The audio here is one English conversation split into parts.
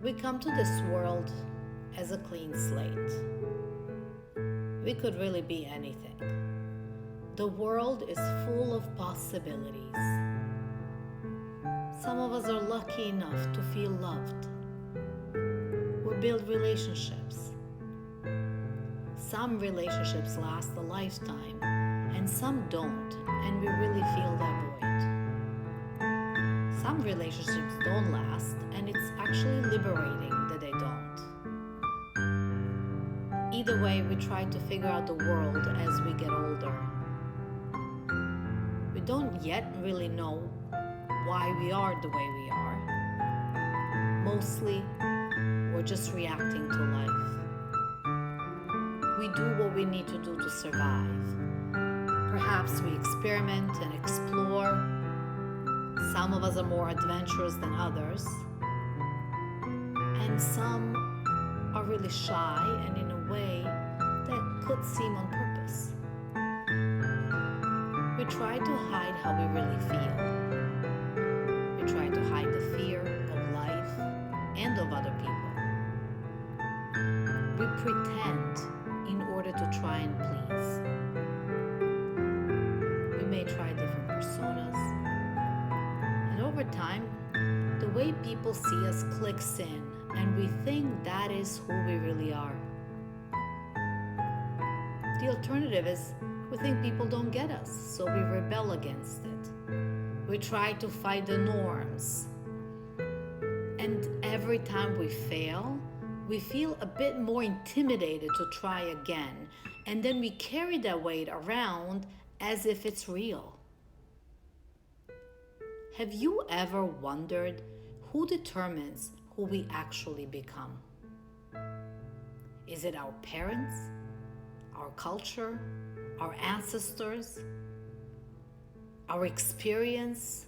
We come to this world as a clean slate. We could really be anything. The world is full of possibilities. Some of us are lucky enough to feel loved. We build relationships. Some relationships last a lifetime, and some don't, and we really feel that void. Some relationships don't last, and it's actually liberating that they don't. Either way, we try to figure out the world as we get older. We don't yet really know why we are the way we are. Mostly, we're just reacting to life. We do what we need to do to survive. Perhaps we experiment and explore. Some of us are more adventurous than others. And some are really shy and in a way that could seem on purpose. We try to hide how we really feel. We try to hide the fear of life and of other people. We pretend in order to try and please. We may try different personas. And over time, the way people see us clicks in, and we think that is who we really are. The alternative is we think people don't get us, so we rebel against it. We try to fight the norms. And every time we fail, we feel a bit more intimidated to try again, and then we carry that weight around as if it's real. Have you ever wondered who determines who we actually become? Is it our parents, our culture, our ancestors, our experience,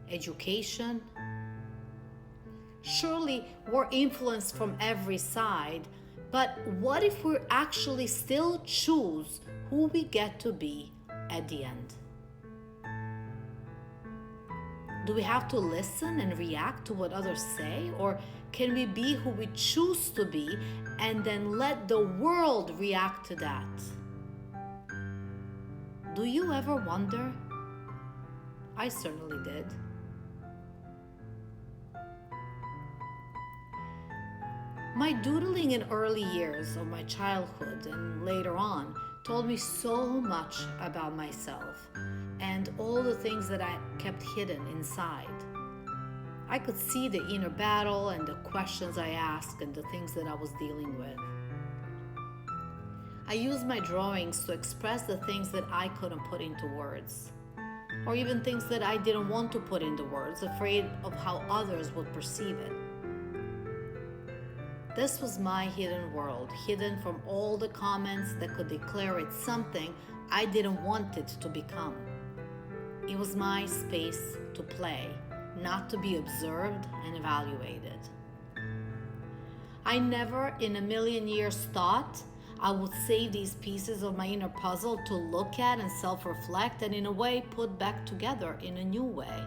education? Surely we're influenced from every side, but what if we actually still choose who we get to be at the end? Do we have to listen and react to what others say, or can we be who we choose to be and then let the world react to that? Do you ever wonder? I certainly did. My doodling in early years of my childhood and later on told me so much about myself and all the things that I kept hidden inside. I could see the inner battle and the questions I asked and the things that I was dealing with. I used my drawings to express the things that I couldn't put into words, or even things that I didn't want to put into words, afraid of how others would perceive it. This was my hidden world, hidden from all the comments that could declare it something I didn't want it to become. It was my space to play, not to be observed and evaluated. I never in a million years thought I would save these pieces of my inner puzzle to look at and self-reflect and in a way put back together in a new way.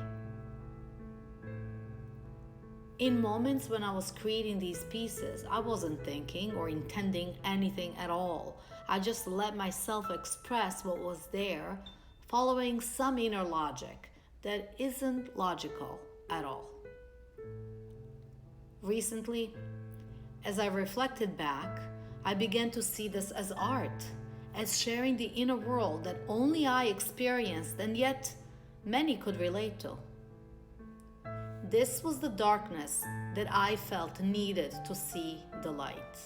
In moments when I was creating these pieces, I wasn't thinking or intending anything at all. I just let myself express what was there, following some inner logic that isn't logical at all. Recently, as I reflected back, I began to see this as art, as sharing the inner world that only I experienced and yet many could relate to. This was the darkness that I felt needed to see the light.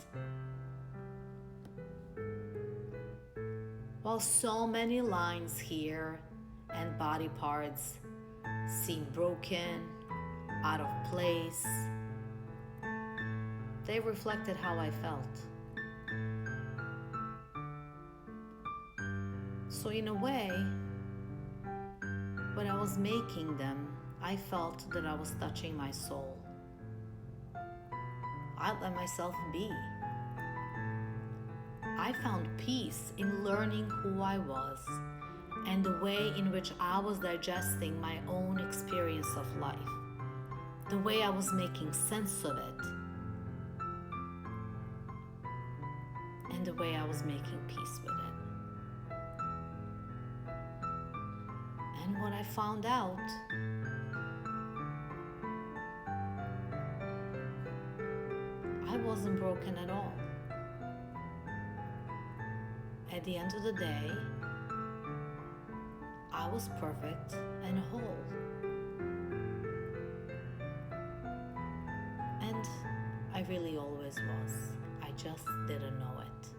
While so many lines here and body parts seem broken, out of place, they reflected how I felt. So in a way, when I was making them, I felt that I was touching my soul. I let myself be. I found peace in learning who I was and the way in which I was digesting my own experience of life. the way I was making sense of it, and the way I was making peace with it. And what I found out, I wasn't broken at all. At the end of the day, I was perfect and whole. And I really always was. I just didn't know it.